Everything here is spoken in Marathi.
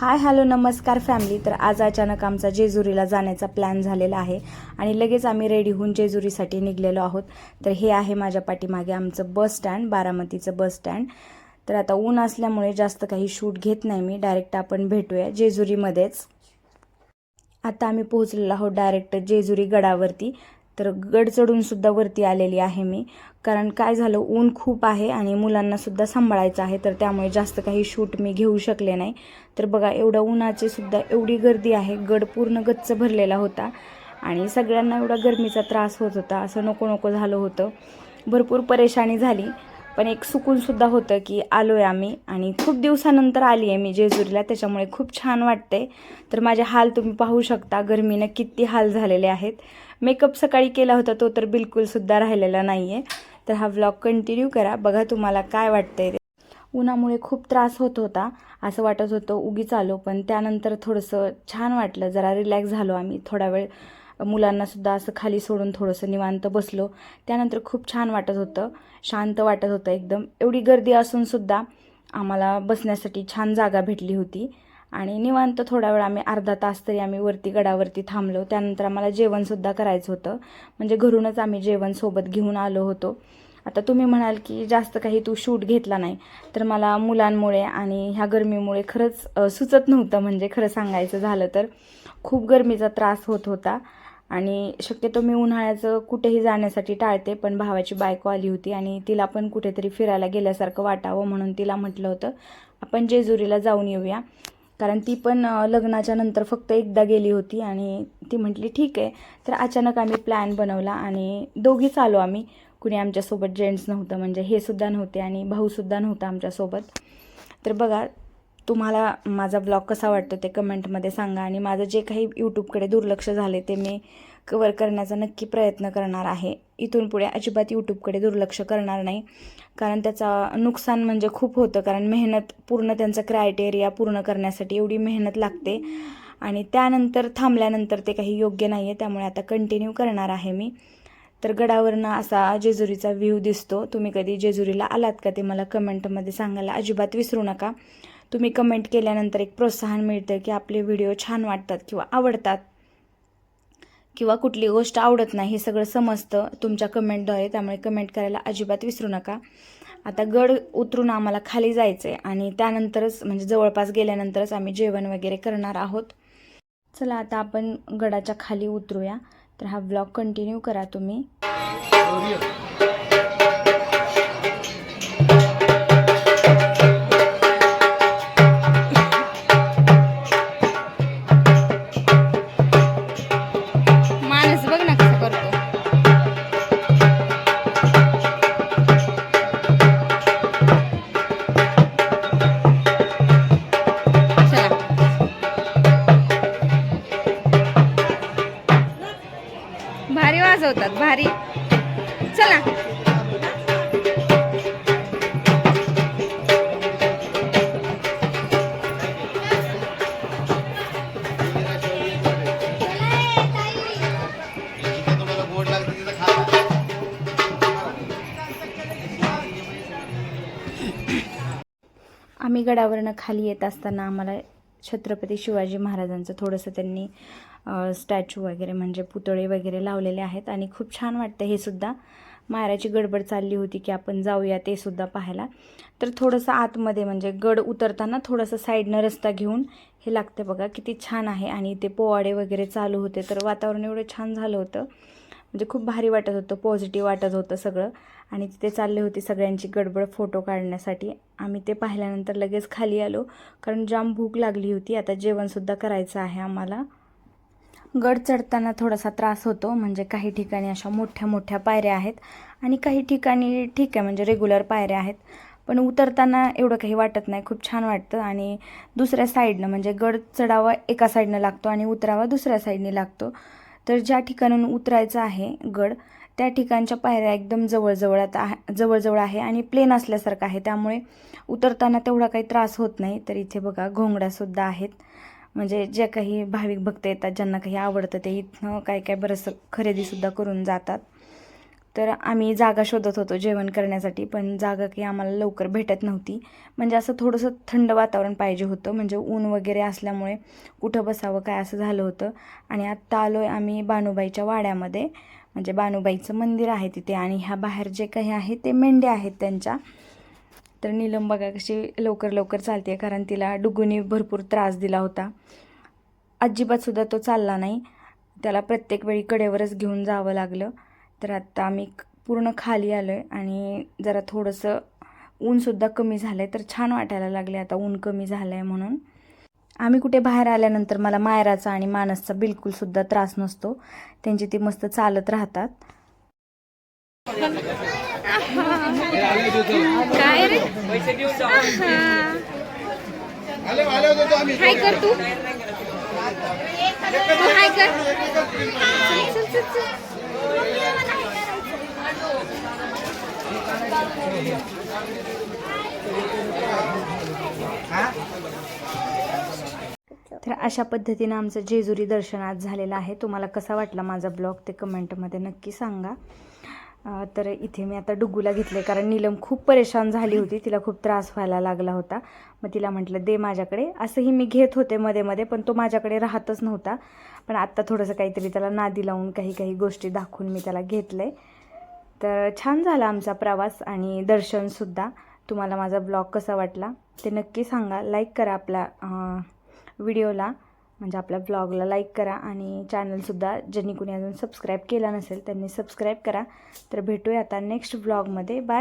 हाय हॅलो नमस्कार फॅमिली. तर आज अचानक आमचा जेजुरीला जाण्याचा प्लॅन झालेला आहे आणि लगेच आम्ही रेडी होऊन जेजुरीसाठी निघलेलो आहोत. तर हे आहे माझ्या पाठीमागे आमचं बस स्टँड, बारामतीचं बस स्टँड. तर आता ऊन असल्यामुळे जास्त काही शूट घेत नाही मी, डायरेक्ट आपण भेटूया जेजुरीमध्येच. आता आम्ही पोहोचलेलो आहोत डायरेक्ट जेजुरी गडावरती. तर गड चढून सुद्धा वरती आलेली आहे मी, कारण काय झालं ऊन खूप आहे आणि मुलांना सुद्धा सांभाळायचं आहे, तर त्यामुळे जास्त काही शूट मी घेऊ शकले नाही. तर बघा एवढ्या उन्हाची सुद्धा एवढी गर्दी आहे, गड पूर्ण गच्च भरलेला होता आणि सगळ्यांना एवढा गरमीचा त्रास होत होता, असं नको नको झालं होतं. भरपूर परेशानी झाली, पण एक सुकूनसुद्धा होतं की आलो आहे आम्ही आणि खूप दिवसानंतर आली आहे मी जेजुरीला, त्याच्यामुळे खूप छान वाटते. तर माझे हाल तुम्ही पाहू शकता, गरमीनं किती हाल झालेले आहेत. मेकअप सकाळी केला होता तो तर बिलकुलसुद्धा राहिलेला नाही आहे. तर हा व्लॉग कंटिन्यू करा, बघा तुम्हाला काय वाटतंय. उन्हामुळे खूप त्रास होत होता, असं वाटत होतं उगीच आलो, पण त्यानंतर थोडंसं छान वाटलं, जरा रिलॅक्स झालो आम्ही. थोडा वेळ मुलांनासुद्धा असं खाली सोडून थोडंसं निवांत बसलो. त्यानंतर खूप छान वाटत होतं, शांत वाटत होतं एकदम. एवढी गर्दी असूनसुद्धा आम्हाला बसण्यासाठी छान जागा भेटली होती आणि निवांत थोडा वेळ आम्ही अर्धा तास तरी आम्ही वरती गडावरती थांबलो. त्यानंतर आम्हाला जेवणसुद्धा करायचं होतं, म्हणजे घरूनच आम्ही जेवण सोबत घेऊन आलो होतो. आता तुम्ही म्हणाल की जास्त काही तू शूट घेतला नाही, तर मला मुलांमुळे आणि ह्या गरमीमुळे खरंच सुचत नव्हतं. म्हणजे खरं सांगायचं झालं तर खूप गरमीचा त्रास होत होता आणि शक्यतो मी उन्हाळ्याचं कुठेही जाण्यासाठी टाळते, पण भावाची बायको आली होती आणि तिला पण कुठेतरी फिरायला गेल्यासारखं वाटावं म्हणून तिला म्हटलं होतं आपण जेजुरीला जाऊन येऊया, कारण ती पण लग्नाच्या नंतर फक्त एकदा गेली होती आणि ती म्हटली ठीक आहे. तर अचानक आम्ही प्लॅन बनवला आणि दोघीच आलो आम्ही, कुणी आमच्यासोबत जेंट्स नव्हतं, म्हणजे हे सुद्धा नव्हते आणि भाऊसुद्धा नव्हता आमच्यासोबत. तर बघा तुम्हाला माझा ब्लॉग कसा वाटतो ते कमेंटमध्ये सांगा आणि माझं जे काही यूट्यूबकडे दुर्लक्ष झाले ते मी कवर करण्याचा नक्की प्रयत्न करणार आहे. इथून पुढे अजिबात यूट्यूबकडे दुर्लक्ष करणार नाही, कारण त्याचा नुकसान म्हणजे खूप होतं, कारण मेहनत पूर्ण त्यांचा क्रायटेरिया पूर्ण करण्यासाठी एवढी मेहनत लागते आणि त्यानंतर थांबल्यानंतर ते काही योग्य नाही आहे. त्यामुळे आता कंटिन्यू करणार आहे मी. तर गडावरनं असा जेजुरीचा व्ह्यू दिसतो. तुम्ही कधी जेजुरीला आलात का ते मला कमेंटमध्ये सांगायला अजिबात विसरू नका. तुम्ही कमेंट केल्यानंतर एक प्रोत्साहन मिळतं की आपले व्हिडिओ छान वाटतात किंवा आवडतात किंवा कुठली गोष्ट आवडत नाही, हे सगळं समजतं तुमच्या कमेंटद्वारे. त्यामुळे कमेंट करायला अजिबात विसरू नका. आता गड उतरून आम्हाला खाली जायचं आहे आणि त्यानंतरच म्हणजे जवळपास गेल्यानंतरच आम्ही जेवण वगैरे करणार आहोत. चला आता आपण गडाच्या खाली उतरूया. तर हा ब्लॉग कंटिन्यू करा तुम्ही. माणूस बघ ना कसं करतो. चला भारी वाजवतात, भारी. चला आम्ही गडावरनं खाली येत असताना आम्हाला छत्रपती शिवाजी महाराजांचं थोडंसं त्यांनी स्टॅच्यू वगैरे म्हणजे पुतळे वगैरे लावलेले आहेत आणि खूप छान वाटतं. हे सुद्धा मायराची गडबड चालली होती की आपण जाऊया ते सुद्धा पाहायला. तर थोडंसं आतमध्ये म्हणजे गड उतरताना थोडंसं साईडनं रस्ता घेऊन हे लागते. बघा किती छान आहे आणि ते पोवाडे वगैरे चालू होते, तर वातावरण एवढं छान झालं होतं, म्हणजे खूप भारी वाटत होतं, पॉझिटिव्ह वाटत होतं सगळं. आणि तिथे चालली होती सगळ्यांची गडबड फोटो काढण्यासाठी. आम्ही ते पाहिल्यानंतर लगेच खाली आलो, कारण जाम भूक लागली होती. आता जेवणसुद्धा करायचं आहे आम्हाला. गड चढताना थोडासा त्रास होतो, म्हणजे काही ठिकाणी अशा मोठ्या मोठ्या पायऱ्या आहेत आणि काही ठिकाणी ठीक आहे म्हणजे रेग्युलर पायऱ्या आहेत, पण उतरताना एवढं काही वाटत नाही, खूप छान वाटतं. आणि दुसऱ्या साईडनं म्हणजे गड चढावा एका साईडनं लागतो आणि उतरावा दुसऱ्या साईडने लागतो. तर ज्या ठिकाणून उतरायचं आहे गड त्या ठिकाणच्या पायऱ्या एकदम जवळजवळ आहे आणि प्लेन असल्यासारखं आहे, त्यामुळे उतरताना तेवढा काही त्रास होत नाही. तर इथे बघा घोंगड्यासुद्धा आहेत, म्हणजे जे काही भाविक भक्त येतात ज्यांना काही आवडतं ते इथनं काय काय बरंचसं खरेदीसुद्धा करून जातात. तर आम्ही जागा शोधत होतो जेवण करण्यासाठी, पण जागा काही आम्हाला लवकर भेटत नव्हती. म्हणजे असं थोडंसं थंड वातावरण पाहिजे होतं, म्हणजे ऊन वगैरे असल्यामुळे कुठं बसावं काय असं झालं होतं. आणि आत्ता आलो आहे आम्ही बानुबाईच्या वाड्यामध्ये, म्हणजे बानुबाईचं मंदिर आहे तिथे. आणि ह्या बाहेर जे काही आहे ते मेंढ्या आहेत त्यांच्या. तर नीलम बघा कशी लवकर लवकर चालते, कारण तिला डुगूनी भरपूर त्रास दिला होता. अजिबातसुद्धा तो चालला नाही, त्याला प्रत्येक वेळी कडेवरच घेऊन जावं लागलं. तर आत्ता आम्ही पूर्ण खाली आलो आहे आणि जरा थोडंसं ऊनसुद्धा कमी झालं आहे, तर छान वाटायला लागले आता ऊन कमी झालं आहे म्हणून. आम्ही कुठे बाहेर आल्यानंतर मला मायराचा आणि मानसचा बिलकुलसुद्धा त्रास नसतो, त्यांची ती मस्त चालत राहतात. काय रे हाय कर तू हाय कर चल चल चल तर अशा पद्धतीनं आमचं जेजुरी दर्शन आज झालेलं आहे. तुम्हाला कसा वाटला माझा ब्लॉग ते कमेंटमध्ये नक्की सांगा. तर इथे मी आता डुगूला घेतले, कारण नीलम खूप परेशान झाली होती, तिला खूप त्रास व्हायला लागला होता. मग तिला म्हटलं दे माझ्याकडे. असंही मी घेत होते मध्ये मध्ये, पण तो माझ्याकडे राहतच नव्हता. पण आत्ता थोडंसं काहीतरी त्याला नादी लावून काही काही गोष्टी दाखवून मी त्याला घेतलं आहे. तर छान झाला आमचा प्रवास आणि दर्शनसुद्धा. तुम्हाला माझा ब्लॉग कसा वाटला ते नक्की सांगा. लाईक करा आपला व्हिडिओला, म्हणजे आपल्या ब्लॉगला लाईक करा. आणि चॅनलसुद्धा ज्यांनी कुणी अजून सबस्क्राईब केला नसेल त्यांनी सबस्क्राईब करा. तर भेटूया आता नेक्स्ट ब्लॉगमध्ये. बाय.